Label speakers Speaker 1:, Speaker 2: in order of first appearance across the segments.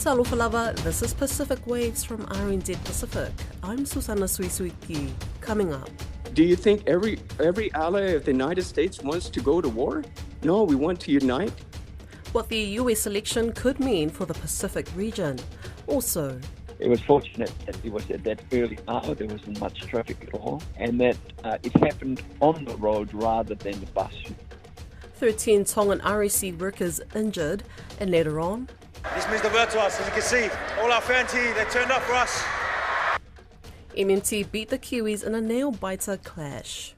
Speaker 1: Talofa lava, this is Pacific Waves from RNZ Pacific. I'm Susanna Suisuiki. Coming up.
Speaker 2: Do you think every ally of the United States wants to go to war? No, we want to unite.
Speaker 1: What the US election could mean for the Pacific region. Also,
Speaker 3: it was fortunate that it was at that early hour, there wasn't much traffic at all, and that it happened on the road rather than the bus.
Speaker 1: 13 Tongan REC workers injured, and later on,
Speaker 4: this means the world to us. As you can see, all our whānau, they turned up for us.
Speaker 1: MMT beat the Kiwis in a nail-biter clash.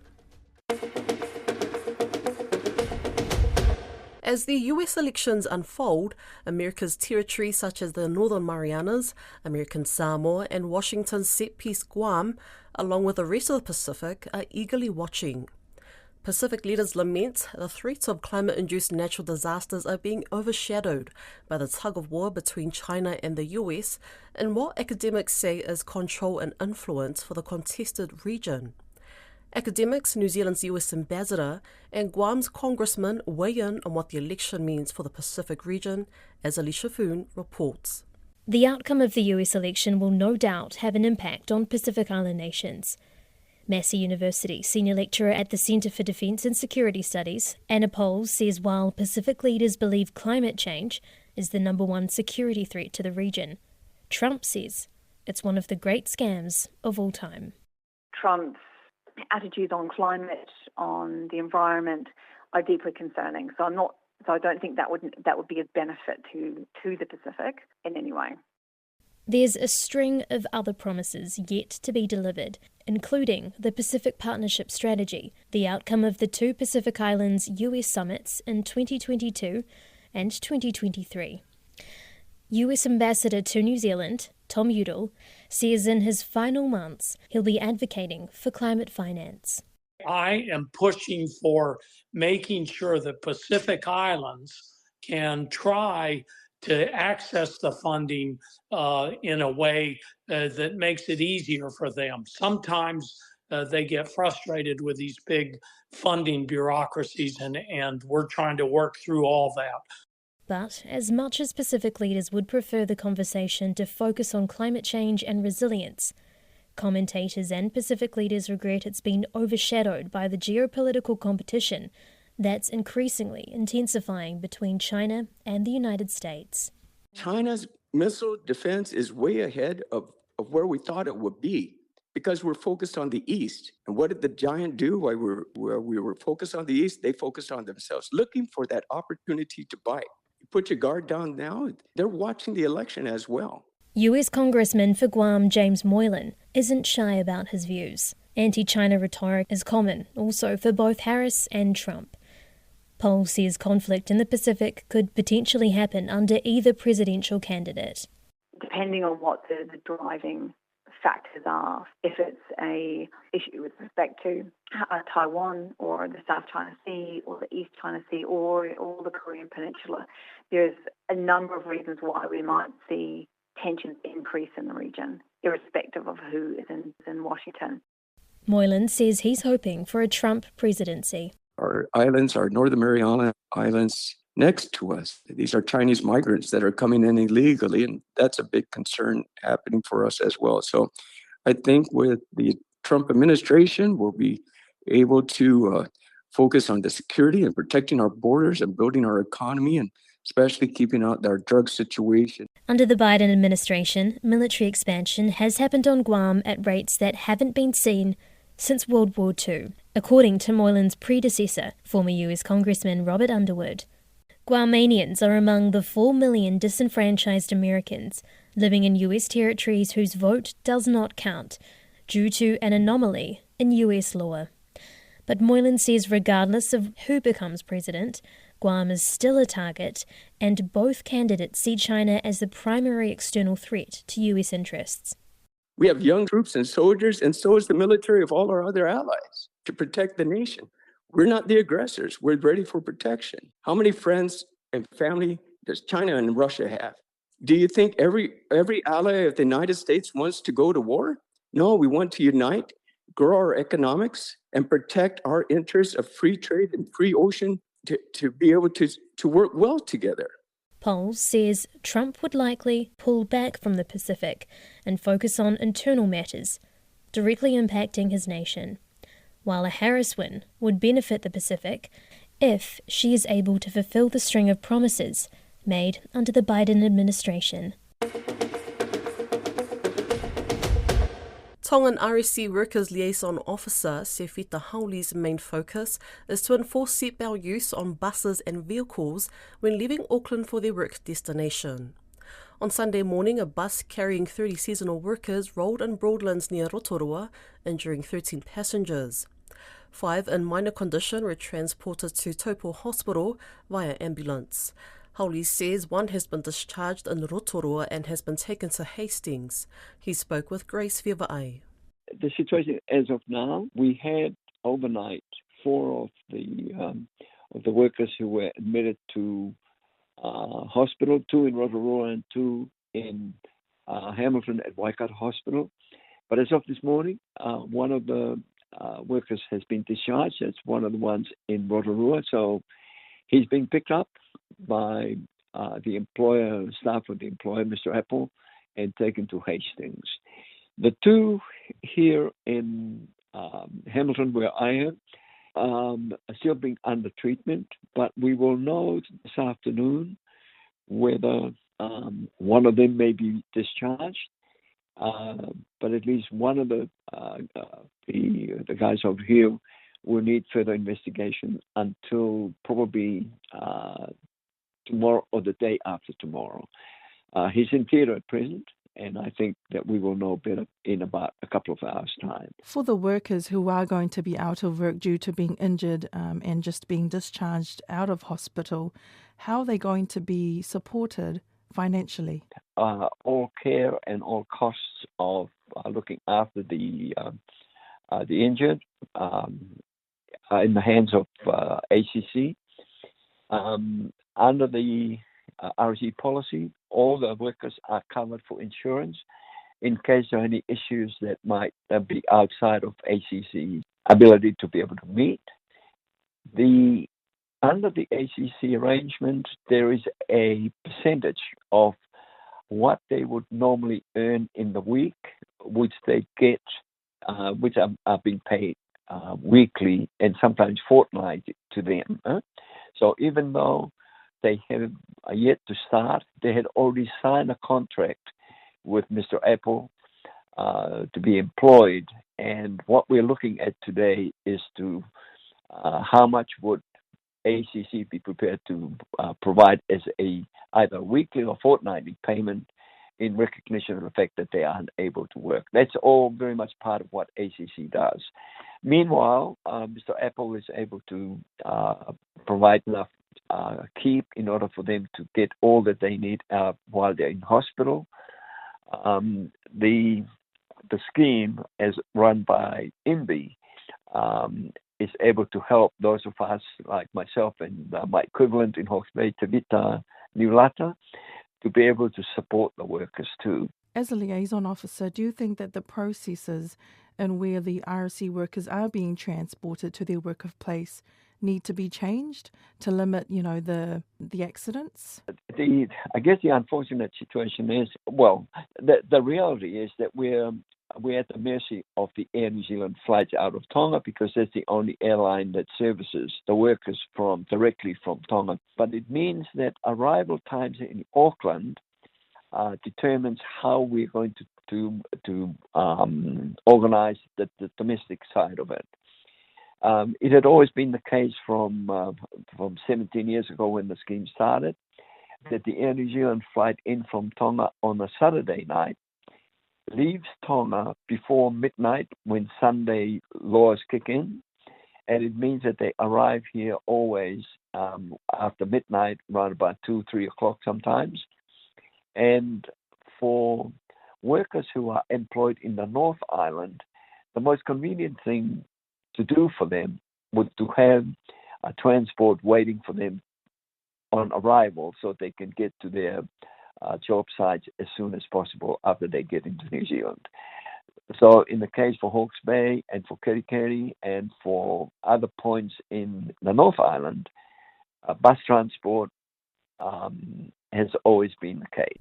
Speaker 1: As the US elections unfold, America's territories such as the Northern Marianas, American Samoa and Washington's set-piece Guam, along with the rest of the Pacific, are eagerly watching. Pacific leaders lament the threats of climate-induced natural disasters are being overshadowed by the tug-of-war between China and the US and what academics say is control and influence for the contested region. Academics, New Zealand's US ambassador, and Guam's congressman weigh in on what the election means for the Pacific region, as Alicia Foon reports.
Speaker 5: The outcome of the US election will no doubt have an impact on Pacific Island nations. Massey University senior lecturer at the Centre for Defence and Security Studies, Anna Poles, says while Pacific leaders believe climate change is the number one security threat to the region, Trump says it's one of the great scams of all time.
Speaker 6: Trump's attitudes on climate, on the environment, are deeply concerning. So I don't think that would be a benefit to the Pacific in any way.
Speaker 5: There's a string of other promises yet to be delivered, including the Pacific Partnership Strategy, the outcome of the two Pacific Islands US summits in 2022 and 2023. US Ambassador to New Zealand, Tom Udall, says in his final months he'll be advocating for climate finance.
Speaker 7: I am pushing for making sure the Pacific Islands can try to access the funding in a way that makes it easier for them. Sometimes they get frustrated with these big funding bureaucracies, and we're trying to work through all that.
Speaker 5: But as much as Pacific leaders would prefer the conversation to focus on climate change and resilience, commentators and Pacific leaders regret it's been overshadowed by the geopolitical competition that's increasingly intensifying between China and the United States.
Speaker 2: China's missile defense is way ahead of where we thought it would be because we're focused on the East. And what did the giant do while we were focused on the East? They focused on themselves, looking for that opportunity to bite. You put your guard down now, they're watching the election as well.
Speaker 5: US Congressman for Guam James Moylan isn't shy about his views. Anti-China rhetoric is common, also for both Harris and Trump. Poll says conflict in the Pacific could potentially happen under either presidential candidate.
Speaker 6: Depending on what the driving factors are, if it's a issue with respect to Taiwan or the South China Sea or the East China Sea or the Korean Peninsula, there's a number of reasons why we might see tensions increase in the region, irrespective of who is in Washington.
Speaker 5: Moylan says he's hoping for a Trump presidency.
Speaker 2: Our islands, our Northern Mariana Islands next to us, these are Chinese migrants that are coming in illegally, and that's a big concern happening for us as well. So I think with the Trump administration, we'll be able to focus on the security and protecting our borders and building our economy, and especially keeping out our drug situation.
Speaker 5: Under the Biden administration, military expansion has happened on Guam at rates that haven't been seen since World War II, according to Moylan's predecessor, former US Congressman Robert Underwood. Guamanians are among the 4 million disenfranchised Americans living in US territories whose vote does not count, due to an anomaly in US law. But Moylan says regardless of who becomes president, Guam is still a target, and both candidates see China as the primary external threat to US interests.
Speaker 2: We have young troops and soldiers, and so is the military of all our other allies to protect the nation. We're not the aggressors. We're ready for protection. How many friends and family does China and Russia have? Do you think every ally of the United States wants to go to war? No, we want to unite, grow our economics, and protect our interests of free trade and free ocean to be able to work well together.
Speaker 5: polls says Trump would likely pull back from the Pacific and focus on internal matters, directly impacting his nation, while a Harris win would benefit the Pacific if she is able to fulfill the string of promises made under the Biden administration.
Speaker 1: Tongan RSC Workers Liaison Officer Sefita Hauli's main focus is to enforce seatbelt use on buses and vehicles when leaving Auckland for their work destination. On Sunday morning, a bus carrying 30 seasonal workers rolled in Broadlands near Rotorua, injuring 13 passengers. 5 in minor condition were transported to Taupo Hospital via ambulance. Hauli says one has been discharged in Rotorua and has been taken to Hastings. He spoke with Grace Vivaai.
Speaker 3: The situation as of now, we had overnight 4 of the workers who were admitted to hospital, 2 in Rotorua and 2 in Hamilton at Waikato Hospital. But as of this morning, one of the workers has been discharged. That's one of the ones in Rotorua. So he's being picked up by the staff of the employer, Mr. Apple, and taken to Hastings. The 2 here in Hamilton, where I am, are still being under treatment, but we will know this afternoon whether one of them may be discharged, but at least one of the guys over here will need further investigation until probably tomorrow or the day after tomorrow. He's in theatre at present, and I think that we will know better in about a couple of hours' time.
Speaker 8: For the workers who are going to be out of work due to being injured and just being discharged out of hospital, how are they going to be supported financially?
Speaker 3: All care and all costs of looking after the injured are in the hands of ACC. Under the RSC policy, all the workers are covered for insurance in case there are any issues that might be outside of ACC's ability to be able to meet. Under the ACC arrangement, there is a percentage of what they would normally earn in the week, which they get, which are being paid weekly and sometimes fortnightly to them. So even though they have yet to start, they had already signed a contract with Mr. Apple to be employed. And what we're looking at today is to how much would ACC be prepared to provide as either weekly or fortnightly payment in recognition of the fact that they are unable to work. That's all very much part of what ACC does. Meanwhile, Mr. Apple is able to provide enough keep in order for them to get all that they need while they're in hospital. The scheme, as run by IMBI, is able to help those of us like myself and my equivalent in Hawke's Bay, Tabita Niulata, to be able to support the workers too.
Speaker 8: As a liaison officer, do you think that the processes and where the RSC workers are being transported to their work of place need to be changed to limit, the accidents?
Speaker 3: I guess the unfortunate situation is, the reality is that we're at the mercy of the Air New Zealand flights out of Tonga because that's the only airline that services the workers directly from Tonga. But it means that arrival times in Auckland determines how we're going to organize the domestic side of it. It had always been the case from 17 years ago when the scheme started that the Air New Zealand flight in from Tonga on a Saturday night leaves Tonga before midnight when Sunday laws kick in, and it means that they arrive here always after midnight, around about 2-3 o'clock sometimes. And for workers who are employed in the North Island, the most convenient thing to do for them would to have a transport waiting for them on arrival so they can get to their job sites as soon as possible after they get into New Zealand. So in the case for Hawke's Bay and for Kerikeri and for other points in the North Island, bus transport has always been the case.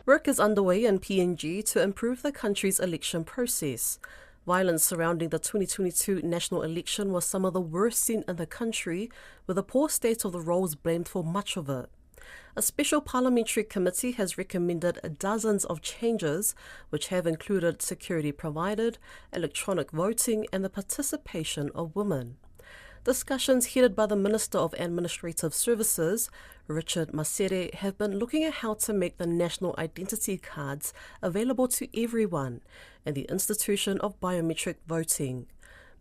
Speaker 1: Work is underway in PNG to improve the country's election process. Violence surrounding the 2022 national election was some of the worst seen in the country, with the poor state of the rolls blamed for much of it. A special parliamentary committee has recommended dozens of changes, which have included security provided, electronic voting, and the participation of women. Discussions headed by the Minister of Administrative Services, Richard Masere, have been looking at how to make the national identity cards available to everyone and the institution of biometric voting.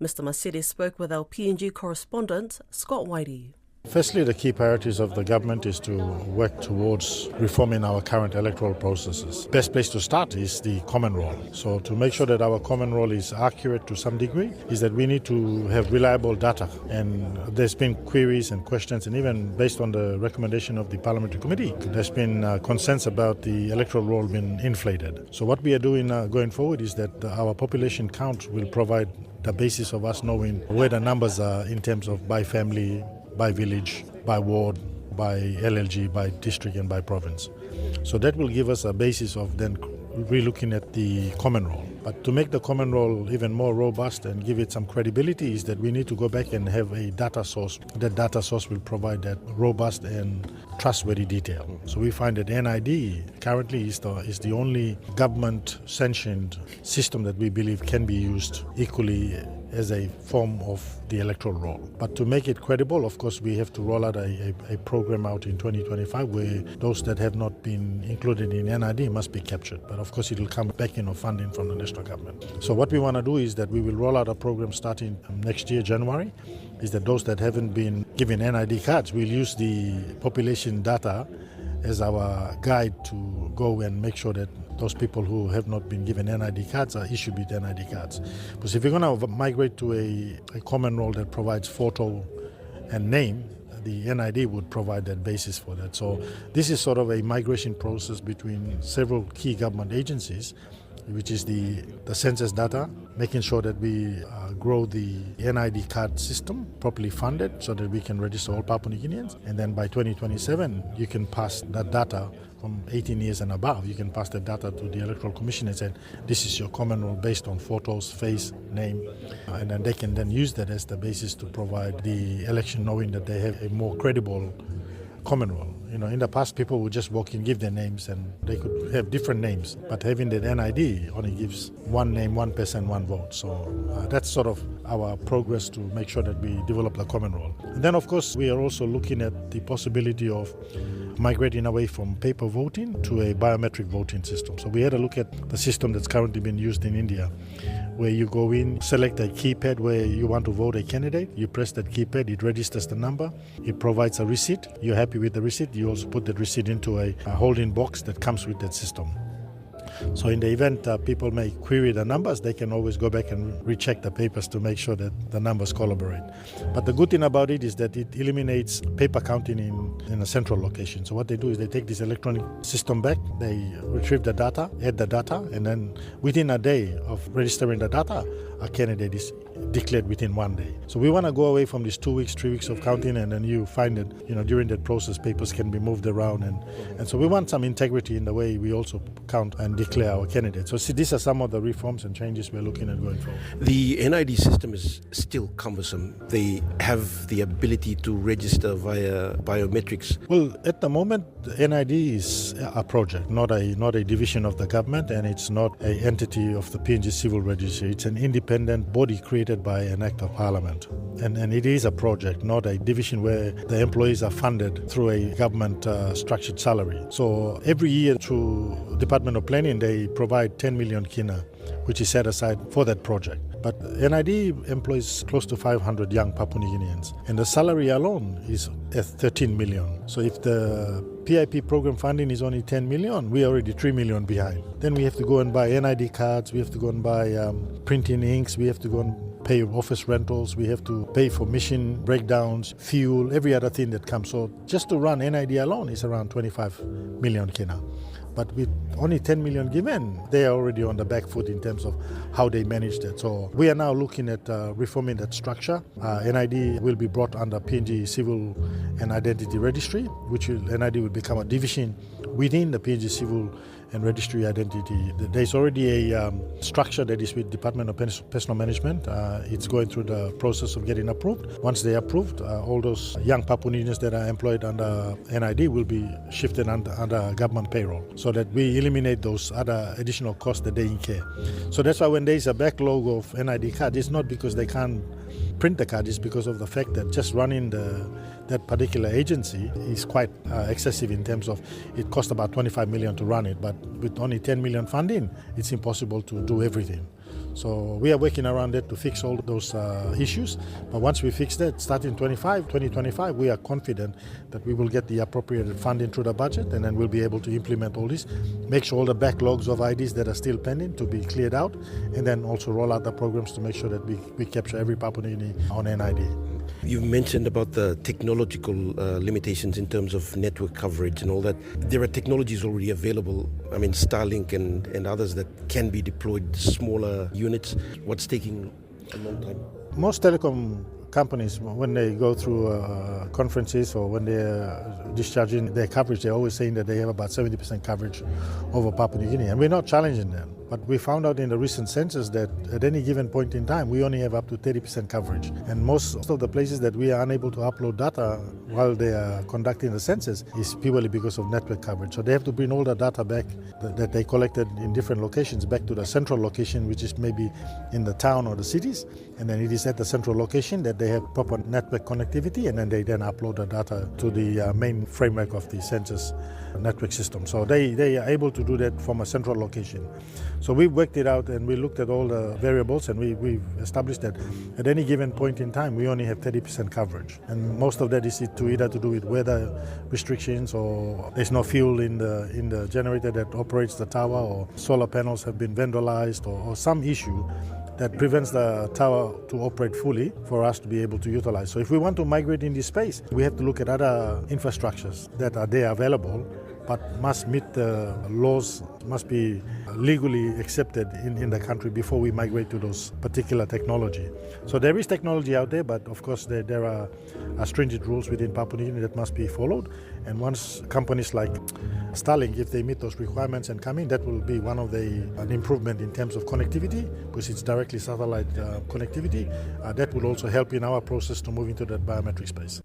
Speaker 1: Mr. Masere spoke with our PNG correspondent, Scott Whitey.
Speaker 9: Firstly, the key priorities of the government is to work towards reforming our current electoral processes. Best place to start is the common roll. So to make sure that our common roll is accurate to some degree is that we need to have reliable data. And there's been queries and questions, and even based on the recommendation of the parliamentary committee, there's been concerns about the electoral roll being inflated. So what we are doing going forward is that our population count will provide the basis of us knowing where the numbers are in terms of by family, by village, by ward, by LLG, by district and by province. So that will give us a basis of then relooking at the common roll. But to make the common roll even more robust and give it some credibility is that we need to go back and have a data source. That data source will provide that robust and trustworthy detail. So we find that NID currently is the only government-sanctioned system that we believe can be used equally as a form of the electoral roll. But to make it credible, of course, we have to roll out a program out in 2025 where those that have not been included in NID must be captured. But of course, it will come back in of funding from the national government. So what we want to do is that we will roll out a program starting next year, January, is that those that haven't been given NID cards will use the population data as our guide to go and make sure that those people who have not been given NID cards are issued with NID cards. Because if you're going to migrate to a common roll that provides photo and name, the NID would provide that basis for that. So this is sort of a migration process between several key government agencies, which is the census data, making sure that we grow the NID card system properly funded so that we can register all Papua New Guineans. And then by 2027, you can pass that data from 18 years and above. You can pass the data to the Electoral Commission and say, this is your common roll based on photos, face, name. And then they can then use that as the basis to provide the election, knowing that they have a more credible common roll. You know, in the past, people would just walk in, give their names, and they could have different names. But having that NID only gives one name, one person, one vote. So that's sort of our progress to make sure that we develop the common roll. And then, of course, we are also looking at the possibility of migrating away from paper voting to a biometric voting system. So we had a look at the system that's currently being used in India, where you go in, select a keypad where you want to vote a candidate, you press that keypad, it registers the number, it provides a receipt, you're happy with the receipt, you also put that receipt into a holding box that comes with that system. So in the event people may query the numbers, they can always go back and recheck the papers to make sure that the numbers collaborate. But the good thing about it is that it eliminates paper counting in a central location. So what they do is they take this electronic system back, they retrieve the data, add the data, and then within a day of registering the data, a candidate is declared within 1 day. So we want to go away from these 2 weeks, 3 weeks of counting, and then you find that during that process papers can be moved around, and so we want some integrity in the way we also count and declare our candidates. So see, these are some of the reforms and changes we're looking at going forward.
Speaker 10: The NID system is still cumbersome. They have the ability to register via biometrics.
Speaker 9: Well, at the moment, NID is a project, not a division of the government, and it's not an entity of the PNG Civil Registry. It's an independent body created by an act of parliament. And it is a project, not a division where the employees are funded through a government structured salary. So every year through Department of Planning, they provide 10 million kina, which is set aside for that project. But NID employs close to 500 young Papua New Guineans, and the salary alone is at 13 million. So if the PIP program funding is only 10 million, we are already 3 million behind. Then we have to go and buy NID cards, we have to go and buy printing inks, we have to go and pay office rentals, we have to pay for machine breakdowns, fuel, every other thing that comes. So just to run NID alone is around 25 million kina. But with only 10 million given, they are already on the back foot in terms of how they manage that. So we are now looking at reforming that structure. NID will be brought under PNG Civil and Identity Registry, which NID will become a division within the PNG Civil and Registry Identity. There's already a structure that is with Department of Personal Management. It's going through the process of getting approved. Once they're approved, all those young Papua New Guineans that are employed under NID will be shifted under government payroll so that we eliminate those other additional costs that they incur. So that's why when there's a backlog of NID cards, it's not because they can't print the card, it's because of the fact that just running that particular agency is quite excessive in terms of it costs about 25 million to run it, but with only 10 million funding, it's impossible to do everything. So we are working around it to fix all those issues. But once we fix that, starting 2025, we are confident that we will get the appropriate funding through the budget, and then we'll be able to implement all this, make sure all the backlogs of IDs that are still pending to be cleared out, and then also roll out the programs to make sure that we capture every Papua New Guinea on NID.
Speaker 10: You mentioned about the technological limitations in terms of network coverage and all that. There are technologies already available, I mean Starlink and others that can be deployed, smaller units. What's taking a long time?
Speaker 9: Most telecom companies, when they go through conferences or when they're discharging their coverage, they're always saying that they have about 70% coverage over Papua New Guinea, and we're not challenging them. But we found out in the recent census that at any given point in time, we only have up to 30% coverage. And most of the places that we are unable to upload data while they are conducting the census is purely because of network coverage. So they have to bring all the data back that they collected in different locations back to the central location, which is maybe in the town or the cities. And then it is at the central location that they have proper network connectivity, and then they then upload the data to the main framework of the census network system. So they are able to do that from a central location. So we worked it out and we looked at all the variables, and we've established that at any given point in time we only have 30% coverage. And most of that is either to do with weather restrictions, or there's no fuel in the generator that operates the tower, or solar panels have been vandalized, or some issue that prevents the tower to operate fully for us to be able to utilize. So if we want to migrate in this space, we have to look at other infrastructures that are there available, but must meet the laws, must be legally accepted in the country before we migrate to those particular technology. So there is technology out there, but of course there are stringent rules within Papua New Guinea that must be followed. And once companies like Starlink, if they meet those requirements and come in, that will be an improvement in terms of connectivity, because it's directly satellite connectivity. That will also help in our process to move into that biometric space.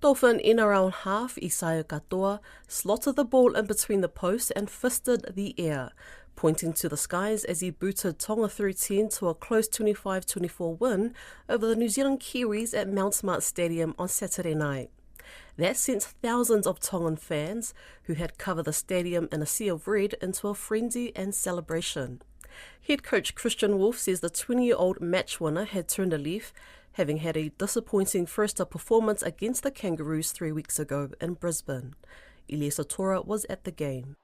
Speaker 1: Dolphin in around half, Isaiah Katoa slotted the ball in between the posts and fisted the air, pointing to the skies as he booted Tonga 3-10 to a close 25-24 win over the New Zealand Kiwis at Mount Smart Stadium on Saturday night. That sent thousands of Tongan fans, who had covered the stadium in a sea of red, into a frenzy and celebration. Head coach Christian Wolf says the 20-year-old match winner had turned a leaf, having had a disappointing first-up performance against the Kangaroos 3 weeks ago in Brisbane. Elias Tora was at the game.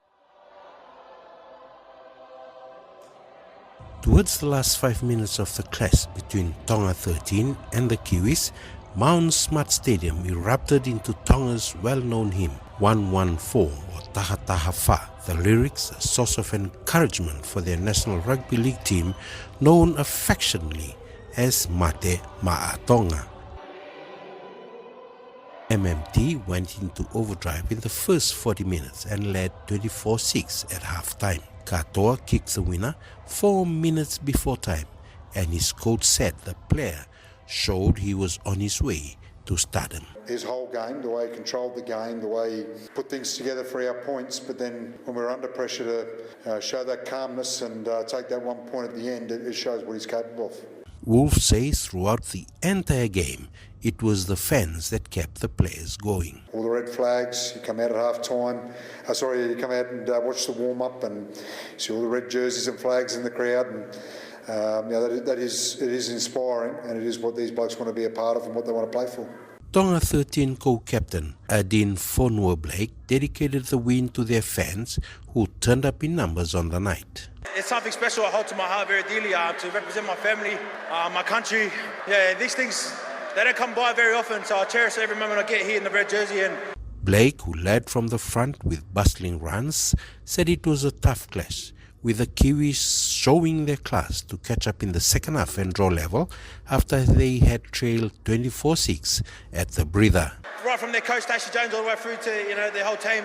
Speaker 10: Towards the last 5 minutes of the clash between Tonga 13 and the Kiwis, Mount Smart Stadium erupted into Tonga's well-known hymn, 114 or Taha Taha Fa. The lyrics, a source of encouragement for their National Rugby League team, known affectionately as Mate Ma'a Tonga. MMT went into overdrive in the first 40 minutes and led 24-6 at half-time. Katoa kicked the winner 4 minutes before time, and his coach said the player showed he was on his way to stardom.
Speaker 11: His whole game, the way he controlled the game, the way he put things together for our points, but then when we're under pressure to show that calmness and take that 1 point at the end, it shows what he's capable of.
Speaker 10: Wolf says throughout the entire game, it was the fans that kept the players going.
Speaker 11: All the red flags, you come out at half-time, you come out and watch the warm-up and see all the red jerseys and flags in the crowd, and it is inspiring, and it is what these blokes want to be a part of and what they want to play for.
Speaker 10: Tonga 13 co-captain Adin Fonua Blake dedicated the win to their fans, who turned up in numbers on the night.
Speaker 4: It's something special I hold to my heart very dearly, to represent my family, my country. Yeah, these things, they don't come by very often, so I cherish every moment I get here in the red jersey. And
Speaker 10: Blake, who led from the front with bustling runs, said it was a tough clash, with the Kiwis showing their class to catch up in the second half and draw level after they had trailed 24-6 at the breather.
Speaker 4: Right from their coach, Ashley Jones, all the way through to the whole team,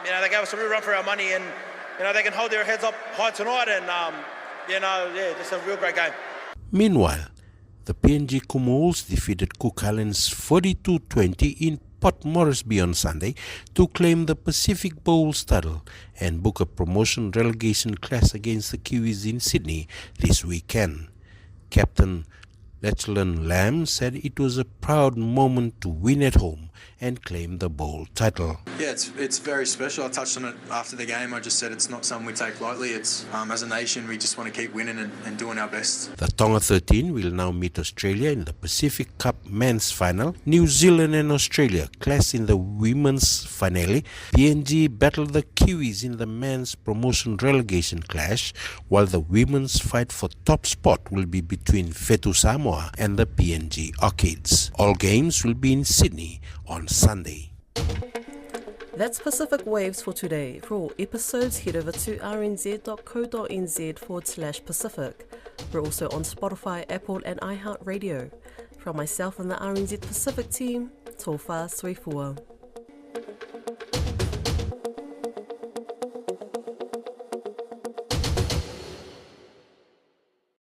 Speaker 4: they gave us a real run for our money, and they can hold their heads up high tonight, and just a real great game.
Speaker 10: Meanwhile, the PNG Kumals defeated Cook Islands 42-20 in Port Moresby on Sunday to claim the Pacific Bowls title and book a promotion relegation clash against the Kiwis in Sydney this weekend. Captain Lachlan Lamb said it was a proud moment to win at home and claim the bowl title.
Speaker 12: Yeah, it's very special. I touched on it after the game. I just said it's not something we take lightly. It's as a nation, we just want to keep winning and doing our best.
Speaker 10: The Tonga 13 will now meet Australia in the Pacific Cup men's final. New Zealand and Australia clash in the women's finale. PNG battle the Kiwis in the men's promotion relegation clash, while the women's fight for top spot will be between Fetu Samoa and the PNG Orchids. All games will be in Sydney on Sunday.
Speaker 1: That's Pacific Waves for today. For all episodes, head over to rnz.co.nz/Pacific. We're also on Spotify, Apple and iHeartRadio. From myself and the RNZ Pacific team, tō whā soifua.